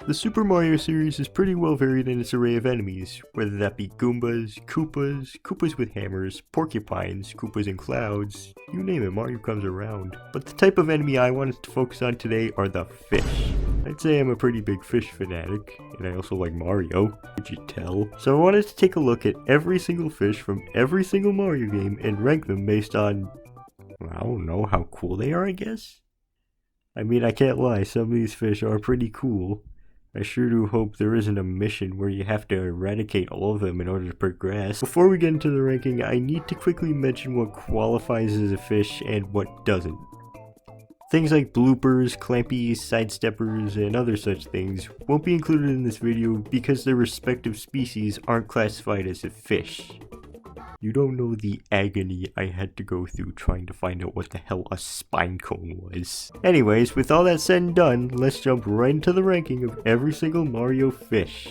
The Super Mario series is pretty well varied in its array of enemies, whether that be Goombas, Koopas with hammers, porcupines, Koopas in clouds, you name it, Mario comes around. But the type of enemy I wanted to focus on today are the fish. I'd say I'm a pretty big fish fanatic, and I also like Mario, could you tell? So I wanted to take a look at every single fish from every single Mario game and rank them based on, I don't know, how cool they are, I guess? I mean, I can't lie, some of these fish are pretty cool. I sure do hope there isn't a mission where you have to eradicate all of them in order to progress. Before we get into the ranking, I need to quickly mention what qualifies as a fish and what doesn't. Things like bloopers, clampies, sidesteppers, and other such things won't be included in this video because their respective species aren't classified as a fish. You don't know the agony I had to go through trying to find out what the hell a spine cone was. Anyways, with all that said and done, let's jump right into the ranking of every single Mario fish.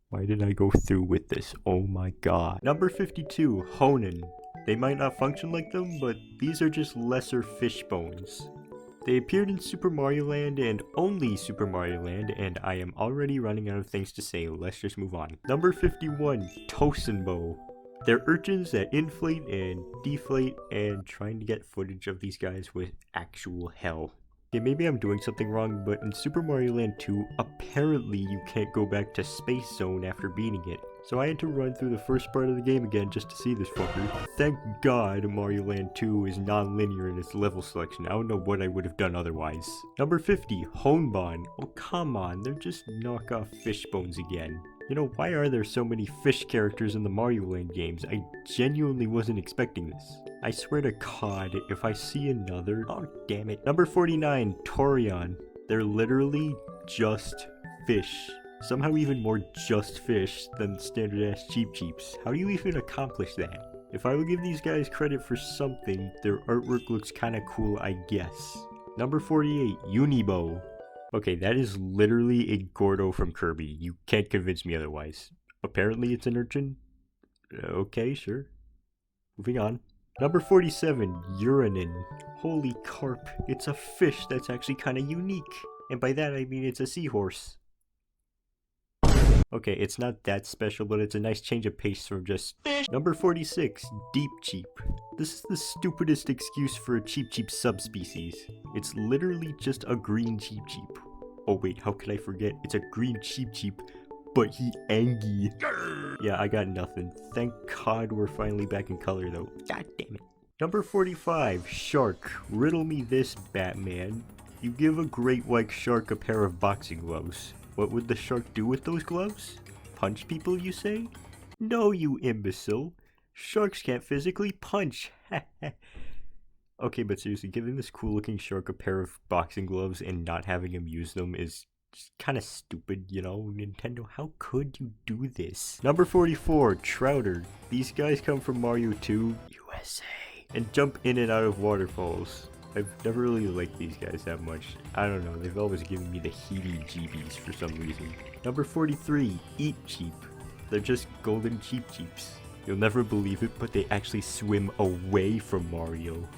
Why did I go through with this? Oh my god. Number 52, Honen. They might not function like them, but these are just lesser fish bones. They appeared in Super Mario Land and only Super Mario Land, and I am already running out of things to say, let's just move on. Number 51, Tosenbo. They're urchins that inflate and deflate, and trying to get footage of these guys with actual hell. Okay, maybe I'm doing something wrong, but in Super Mario Land 2, apparently you can't go back to Space Zone after beating it. So I had to run through the first part of the game again just to see this fucker. Thank God Mario Land 2 is non-linear in its level selection. I don't know what I would have done otherwise. Number 50, Honbon. Oh come on, they're just knockoff fish bones again. You know, why are there so many fish characters in the Mario Land games? I genuinely wasn't expecting this. I swear to God, if I see another... Oh, damn it. Number 49, Torion. They're literally just fish. Somehow even more just fish than standard ass Cheep Cheeps. How do you even accomplish that? If I will give these guys credit for something, their artwork looks kinda cool, I guess. Number 48, Unibo. Okay, that is literally a Gordo from Kirby. You can't convince me otherwise. Apparently it's an urchin? Okay, sure. Moving on. Number 47, Urinin. Holy carp, it's a fish that's actually kinda unique. And by that I mean it's a seahorse. Okay, it's not that special, but it's a nice change of pace from just fish. Number 46, Deep Cheep. This is the stupidest excuse for a Cheep Cheep subspecies. It's literally just a green Cheep Cheep. Oh wait, how could I forget? It's a green Cheep Cheep, but he angry. Yeah, I got nothing. Thank God we're finally back in color though. God damn it. Number 45, Shark. Riddle me this, Batman. You give a great white shark a pair of boxing gloves. What would the shark do with those gloves? Punch people, you say? No, you imbecile. Sharks can't physically punch. Okay, but seriously, giving this cool looking shark a pair of boxing gloves and not having him use them is just kind of stupid, you know? Nintendo, how could you do this? Number 44, Trouter. These guys come from Mario 2 USA and jump in and out of waterfalls. I've never really liked these guys that much. I don't know, they've always given me the heebie-jeebies for some reason. Number 43, Eat Cheep. They're just golden Cheep Cheeps. You'll never believe it, but they actually swim away from Mario.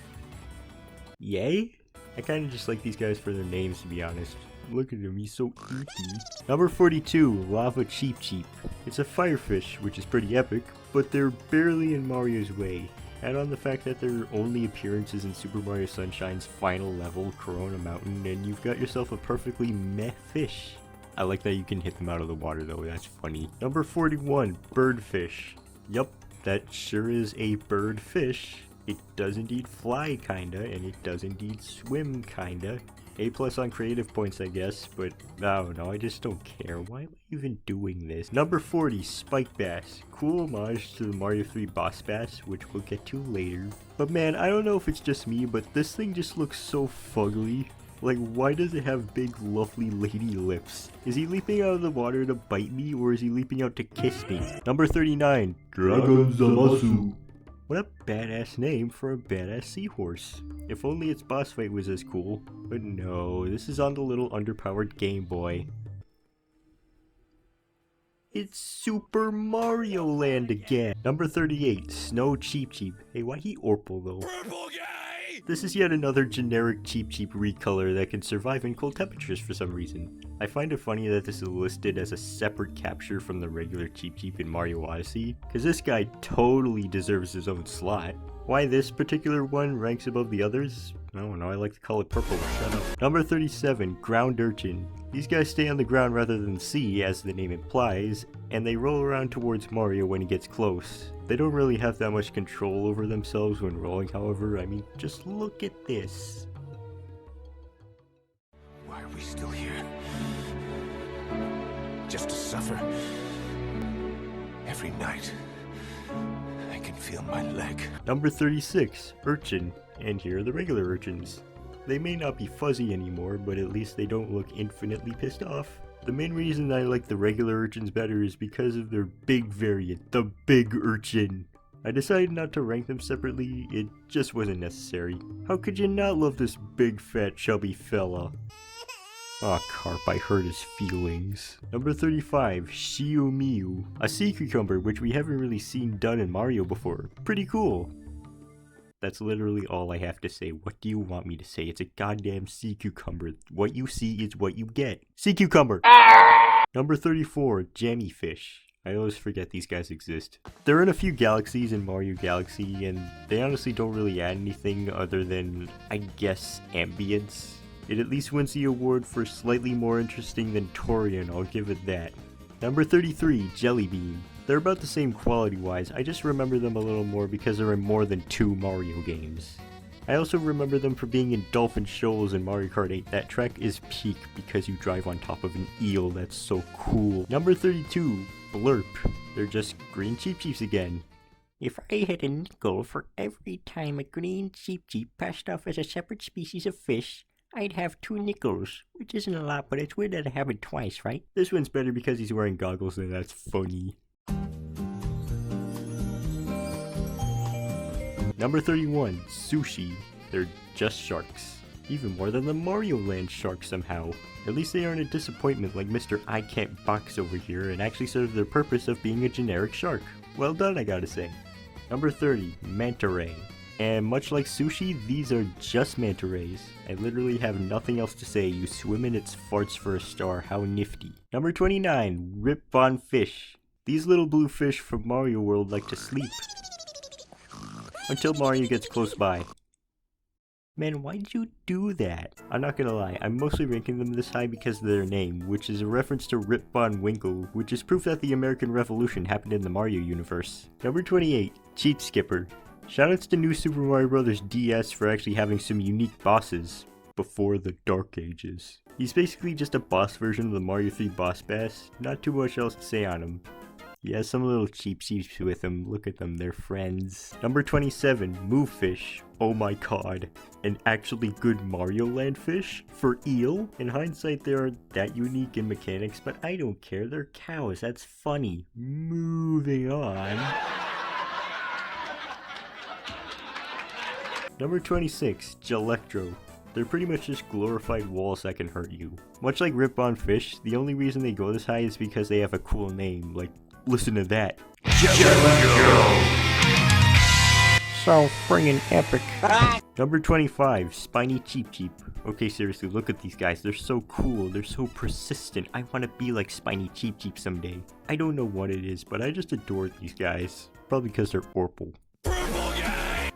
Yay? I kinda just like these guys for their names, to be honest. Look at him, he's so eaty. Number 42, Lava Cheep Cheep. It's a firefish, which is pretty epic, but they're barely in Mario's way. Add on the fact that their only appearance is in Super Mario Sunshine's final level, Corona Mountain, and you've got yourself a perfectly meh fish. I like that you can hit them out of the water though, that's funny. Number 41, Birdfish. Yup, that sure is a bird fish. It does indeed fly kinda, and it does indeed swim kinda. A+ on creative points, I guess, but I don't know, I just don't care. Why am I even doing this? Number 40, Spike Bass. Cool homage to the Mario 3 boss bass, which we'll get to later. But man, I don't know if it's just me, but this thing just looks so fugly. Like, why does it have big, lovely lady lips? Is he leaping out of the water to bite me, or is he leaping out to kiss me? Number 39, Dragon Zamasu. What a badass name for a badass seahorse. If only its boss fight was as cool. But no, this is on the little underpowered Game Boy. It's Super Mario Land again. Number 38, Snow Cheep Cheep. Hey, why he Orpal though? Purple guy! This is yet another generic Cheep recolor that can survive in cold temperatures for some reason. I find it funny that this is listed as a separate capture from the regular Cheep in Mario Odyssey, cause this guy totally deserves his own slot. Why this particular one ranks above the others? I don't know, I like to call it purple, shut up. Number 37, Ground Urchin. These guys stay on the ground rather than the sea, as the name implies, and they roll around towards Mario when he gets close. They don't really have that much control over themselves when rolling, however. I mean, just look at this. Why are we still here? Just to suffer? Every night, I can feel my leg. Number 36, Urchin. And here are the regular urchins. They may not be fuzzy anymore, but at least they don't look infinitely pissed off. The main reason I like the regular urchins better is because of their big variant, the Big Urchin. I decided not to rank them separately, it just wasn't necessary. How could you not love this big fat chubby fella? Aw, Carp, I hurt his feelings. Number 35, Shiumiu. A sea cucumber, which we haven't really seen done in Mario before. Pretty cool. That's literally all I have to say. What do you want me to say? It's a goddamn sea cucumber. What you see is what you get. Sea cucumber! Number 34, Jammy Fish. I always forget these guys exist. They're in a few galaxies in Mario Galaxy, and they honestly don't really add anything other than, I guess, ambience. It at least wins the award for slightly more interesting than Torian, I'll give it that. Number 33, Jelly Bean. They're about the same quality-wise, I just remember them a little more because they're in more than 2 Mario games. I also remember them for being in Dolphin Shoals in Mario Kart 8. That track is peak because you drive on top of an eel, that's so cool. Number 32, Blurp. They're just green Cheep again. If I had a nickel for every time a green Cheep passed off as a separate species of fish, I'd have 2 nickels, which isn't a lot, but it's weird that I have it twice, right? This one's better because he's wearing goggles and that's funny. Number 31, Sushi. They're just sharks. Even more than the Mario Land sharks somehow. At least they aren't a disappointment like Mr. I Can't Box over here and actually serve their purpose of being a generic shark. Well done, I gotta say. Number 30, Manta Ray. And much like Sushi, these are just manta rays. I literally have nothing else to say. You swim in its farts for a star, how nifty. Number 29, Rip Von Fish. These little blue fish from Mario World like to sleep. Until Mario gets close by. Man, why did you do that? I'm not gonna lie, I'm mostly ranking them this high because of their name, which is a reference to Rip Von Winkle, which is proof that the American Revolution happened in the Mario universe. Number 28, Cheat Skipper. Shoutouts to New Super Mario Bros. DS for actually having some unique bosses before the Dark Ages. He's basically just a boss version of the Mario 3 boss bass, not too much else to say on him. He has some little cheap with him, look at them, they're friends. Number 27, Move Fish. Oh my god, an actually good Mario Land fish? For eel? In hindsight they aren't that unique in mechanics, but I don't care, they're cows, that's funny. Moving on. Number 26, Gelectro. They're pretty much just glorified walls that can hurt you. Much like Rip Von Fish, the only reason they go this high is because they have a cool name, like, listen to that. Gelectro! So friggin' epic. Number 25, Spiny Cheep. Okay, seriously, look at these guys, they're so cool, they're so persistent, I want to be like Spiny Cheep someday. I don't know what it is, but I just adore these guys. Probably because they're Orple.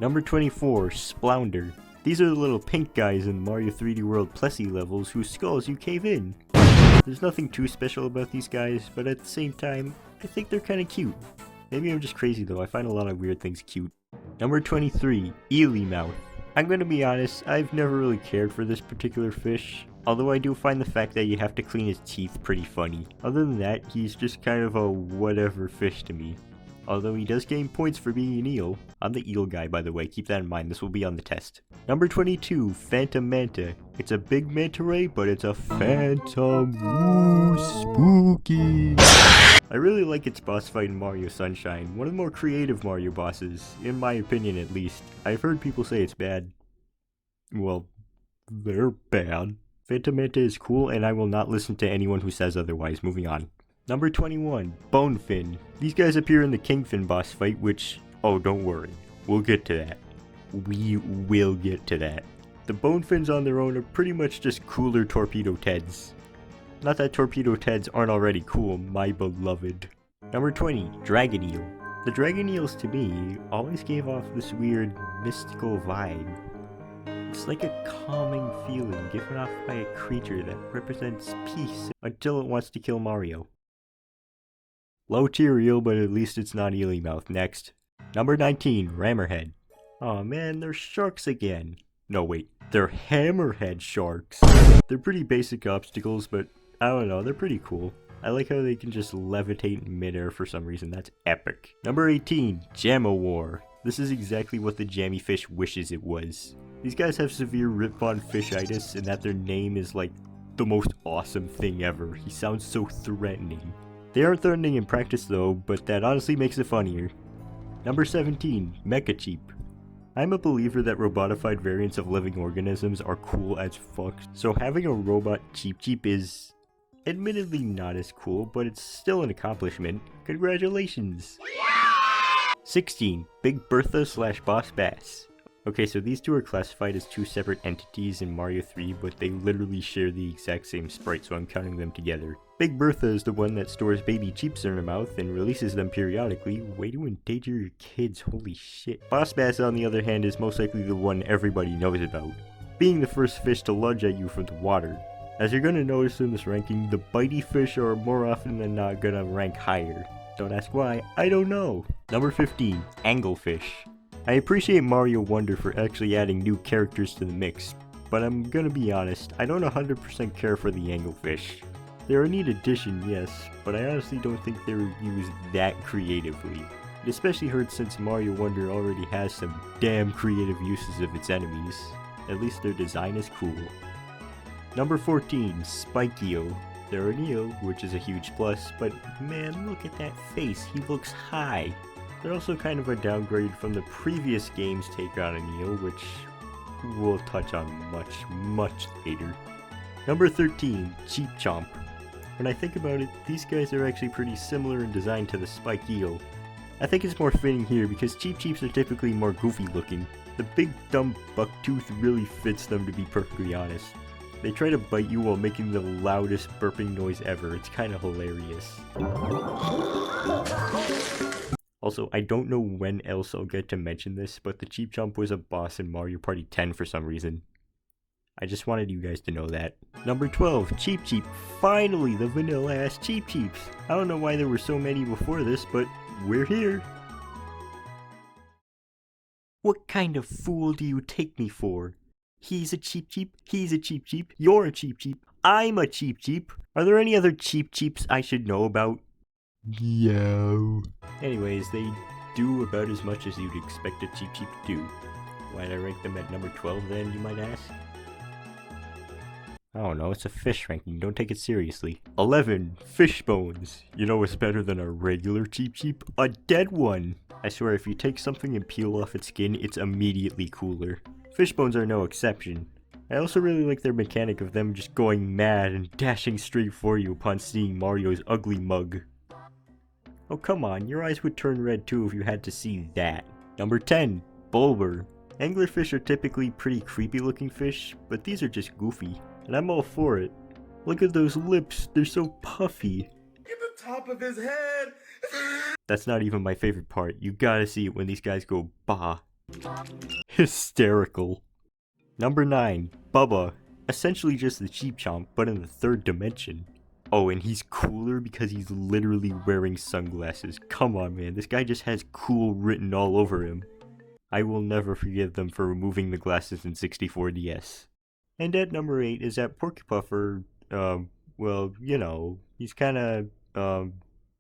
Number 24, Splounder. These are the little pink guys in Mario 3D World Plessy levels whose skulls you cave in. There's nothing too special about these guys, but at the same time, I think they're kinda cute. Maybe I'm just crazy though, I find a lot of weird things cute. Number 23, Eely Mouth. I'm gonna be honest, I've never really cared for this particular fish, although I do find the fact that you have to clean his teeth pretty funny. Other than that, he's just kind of a whatever fish to me. Although he does gain points for being an eel. I'm the eel guy, by the way, keep that in mind, this will be on the test. Number 22, Phantom Manta. It's a big manta ray, but it's a phantom. Ooh, spooky. I really like its boss fight in Mario Sunshine, one of the more creative Mario bosses, in my opinion at least. I've heard people say it's bad. Well, they're bad. Phantom Manta is cool, and I will not listen to anyone who says otherwise. Moving on. Number 21, Bonefin. These guys appear in the Kingfin boss fight, which, oh don't worry, we'll get to that. We will get to that. The bone fins on their own are pretty much just cooler Torpedo Teds. Not that Torpedo Teds aren't already cool, my beloved. Number 20, Dragon Eel. The Dragon Eels to me always gave off this weird mystical vibe. It's like a calming feeling given off by a creature that represents peace until it wants to kill Mario. Low tier eel, but at least it's not Eely Mouth. Next. Number 19, Rammerhead. Aw man, they're sharks again. No wait, they're hammerhead sharks. They're pretty basic obstacles, but I don't know, they're pretty cool. I like how they can just levitate in midair for some reason, that's epic. Number 18, Jamawar. This is exactly what the jammy fish wishes it was. These guys have severe Ripvon fishitis, and that their name is like the most awesome thing ever. He sounds so threatening. They aren't threatening in practice though, but that honestly makes it funnier. Number 17, Mechacheep. I'm a believer that robotified variants of living organisms are cool as fuck, so having a robot Cheep Cheep is admittedly not as cool, but it's still an accomplishment. Congratulations! 16, Big Bertha / Boss Bass. Okay, so these two are classified as two separate entities in Mario 3, but they literally share the exact same sprite, so I'm counting them together. Big Bertha is the one that stores baby Cheeps in her mouth and releases them periodically. Way to endanger your kids, holy shit. Boss Bass, on the other hand, is most likely the one everybody knows about, being the first fish to lunge at you from the water. As you're gonna notice in this ranking, the bitey fish are more often than not gonna rank higher. Don't ask why, I don't know. Number 15, Anglefish. I appreciate Mario Wonder for actually adding new characters to the mix, but I'm gonna be honest, I don't 100% care for the Anglefish. They're a neat addition, yes, but I honestly don't think they were used that creatively. It especially hurts since Mario Wonder already has some damn creative uses of its enemies. At least their design is cool. Number 14, Spikeo. They're an eel, which is a huge plus, but man, look at that face, he looks high. They're also kind of a downgrade from the previous game's take on an eel, which we'll touch on much later. Number 13, Cheep Chomp. When I think about it, these guys are actually pretty similar in design to the Spike Eel. I think it's more fitting here because Cheep Cheeps are typically more goofy looking. The big dumb bucktooth really fits them, to be perfectly honest. They try to bite you while making the loudest burping noise ever. It's kinda hilarious. Also, I don't know when else I'll get to mention this, but the Cheep Chomp was a boss in Mario Party 10 for some reason. I just wanted you guys to know that. Number 12, Cheep Cheep. Finally, the vanilla-ass Cheep Cheeps. I don't know why there were so many before this, but we're here. What kind of fool do you take me for? He's a Cheep Cheep, he's a Cheep Cheep, you're a Cheep Cheep, I'm a Cheep Cheep. Are there any other Cheep Cheeps I should know about? Yo. Anyways, they do about as much as you'd expect a Cheep Cheep to do. Why'd I rank them at number 12 then, you might ask? I don't know, it's a fish ranking, don't take it seriously. 11, Fish Bones. You know what's better than a regular Cheep Cheep? A dead one! I swear, if you take something and peel off its skin, it's immediately cooler. Fish Bones are no exception. I also really like their mechanic of them just going mad and dashing straight for you upon seeing Mario's ugly mug. Oh come on, your eyes would turn red too if you had to see that. Number 10, Bulber. Anglerfish are typically pretty creepy looking fish, but these are just goofy, and I'm all for it. Look at those lips, they're so puffy. Get the top of his head! That's not even my favorite part, you gotta see it when these guys go bah. Hysterical. Number 9, Bubba. Essentially just the Cheep Chomp, but in the third dimension. Oh, and he's cooler because he's literally wearing sunglasses. Come on, man, this guy just has cool written all over him. I will never forgive them for removing the glasses in 64DS. And at number 8 is that Porcupuffer, well, you know, he's kinda,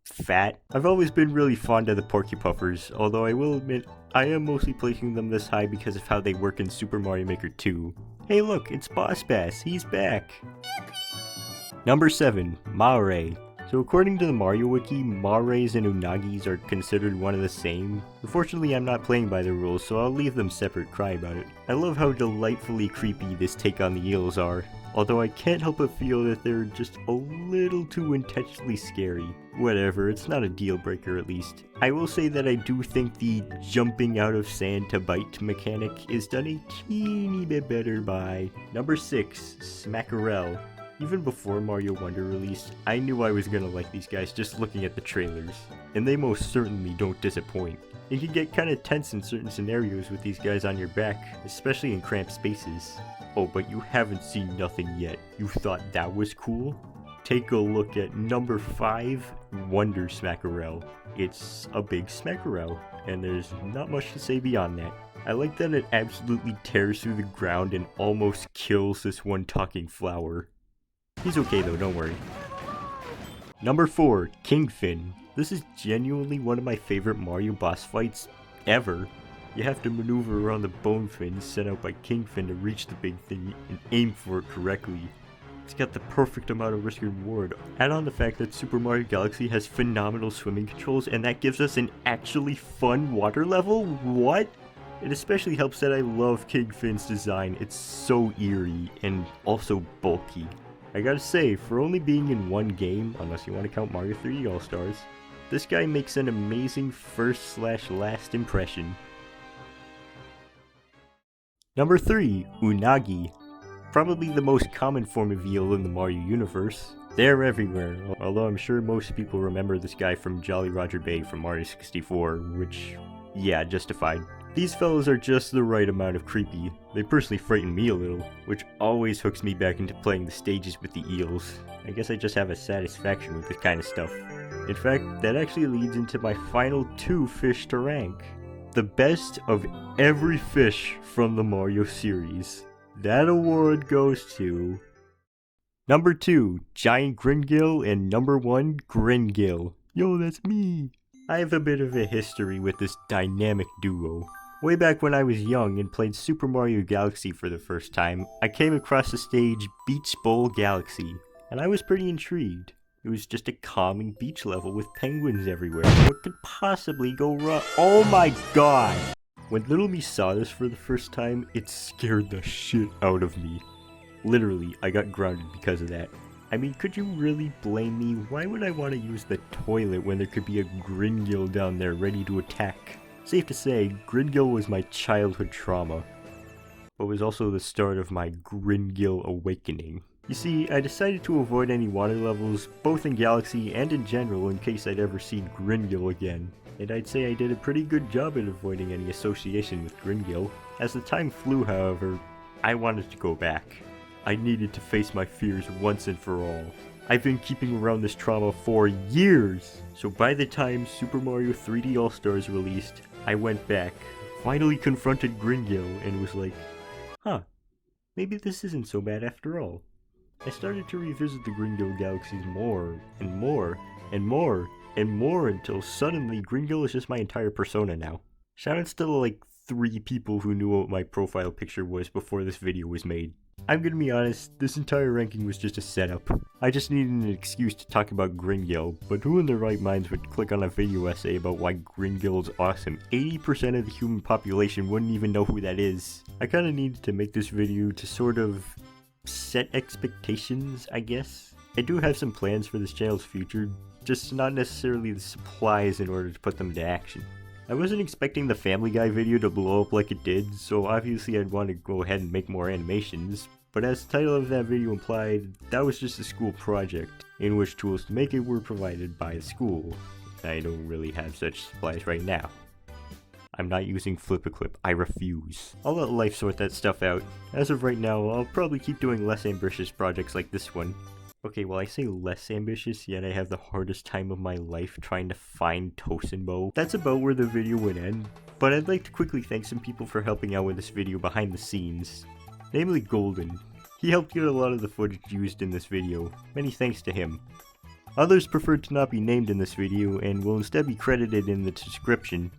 fat. I've always been really fond of the Porcupuffers, although I will admit, I am mostly placing them this high because of how they work in Super Mario Maker 2. Hey look, it's Boss Bass, he's back! Number 7, Maore. So according to the Mario Wiki, Mares and Unagis are considered one and the same. Unfortunately, I'm not playing by the rules, so I'll leave them separate, cry about it. I love how delightfully creepy this take on the eels are, although I can't help but feel that they're just a little too intentionally scary. Whatever, it's not a deal breaker at least. I will say that I do think the jumping out of sand to bite mechanic is done a teeny bit better by number 6, Smackarel. Even before Mario Wonder released, I knew I was gonna like these guys just looking at the trailers, and they most certainly don't disappoint. You can get kinda tense in certain scenarios with these guys on your back, especially in cramped spaces. Oh, but you haven't seen nothing yet. You thought that was cool? Take a look at number 5, Wonder Smackarel. It's a big Smackarel, and there's not much to say beyond that. I like that it absolutely tears through the ground and almost kills this one talking flower. He's okay though, don't worry. Number 4, Kingfin. This is genuinely one of my favorite Mario boss fights ever. You have to maneuver around the bone fins set out by Kingfin to reach the big thing and aim for it correctly. It's got the perfect amount of risk and reward. Add on the fact that Super Mario Galaxy has phenomenal swimming controls, and that gives us an actually fun water level? What? It especially helps that I love Kingfin's design. It's so eerie and also bulky. I gotta say, for only being in one game, unless you want to count Mario 3D All-Stars, this guy makes an amazing first/last impression. Number 3, Unagi. Probably the most common form of eel in the Mario universe. They're everywhere, although I'm sure most people remember this guy from Jolly Roger Bay from Mario 64, which, yeah, justified. These fellows are just the right amount of creepy. They personally frighten me a little, which always hooks me back into playing the stages with the eels. I guess I just have a satisfaction with this kind of stuff. In fact, that actually leads into my final 2 fish to rank. The best of every fish from the Mario series. That award goes to number 2, Giant Gringill, and number 1, Gringill. Yo, that's me! I have a bit of a history with this dynamic duo. Way back when I was young and played Super Mario Galaxy for the first time, I came across the stage Beach Bowl Galaxy, and I was pretty intrigued. It was just a calming beach level with penguins everywhere. What could possibly go wrong? Oh my god! When little me saw this for the first time, it scared the shit out of me. Literally, I got grounded because of that. I mean, could you really blame me? Why would I want to use the toilet when there could be a Gringill down there ready to attack? Safe to say, Gringill was my childhood trauma, but was also the start of my Gringill awakening. You see, I decided to avoid any water levels, both in Galaxy and in general, in case I'd ever see Gringill again. And I'd say I did a pretty good job at avoiding any association with Gringill. As the time flew, however, I wanted to go back. I needed to face my fears once and for all. I've been keeping around this trauma for years! So by the time Super Mario 3D All-Stars released, I went back, finally confronted Gringill, and was like, huh, maybe this isn't so bad after all. I started to revisit the Gringill galaxies more, and more, and more, and more, until suddenly Gringill is just my entire persona now. Shout out to the like 3 people who knew what my profile picture was before this video was made. I'm gonna be honest, this entire ranking was just a setup. I just needed an excuse to talk about Gringill, but who in their right minds would click on a video essay about why Gringill is awesome? 80% of the human population wouldn't even know who that is. I kinda needed to make this video to sort of set expectations, I guess. I do have some plans for this channel's future, just not necessarily the supplies in order to put them into action. I wasn't expecting the Family Guy video to blow up like it did, so obviously I'd want to go ahead and make more animations, but as the title of that video implied, that was just a school project, in which tools to make it were provided by the school. I don't really have such supplies right now. I'm not using Flip-A-Clip, I refuse. I'll let life sort that stuff out. As of right now, I'll probably keep doing less ambitious projects like this one. Okay, well I say less ambitious, yet I have the hardest time of my life trying to find Tosenbo. That's about where the video would end, but I'd like to quickly thank some people for helping out with this video behind the scenes. Namely Golden. He helped get a lot of the footage used in this video. Many thanks to him. Others preferred to not be named in this video and will instead be credited in the description.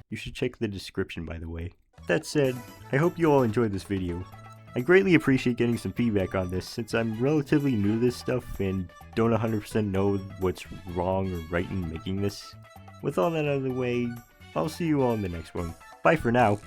You should check the description, by the way. That said, I hope you all enjoyed this video. I greatly appreciate getting some feedback on this since I'm relatively new to this stuff and don't 100% know what's wrong or right in making this. With all that out of the way, I'll see you all in the next one. Bye for now.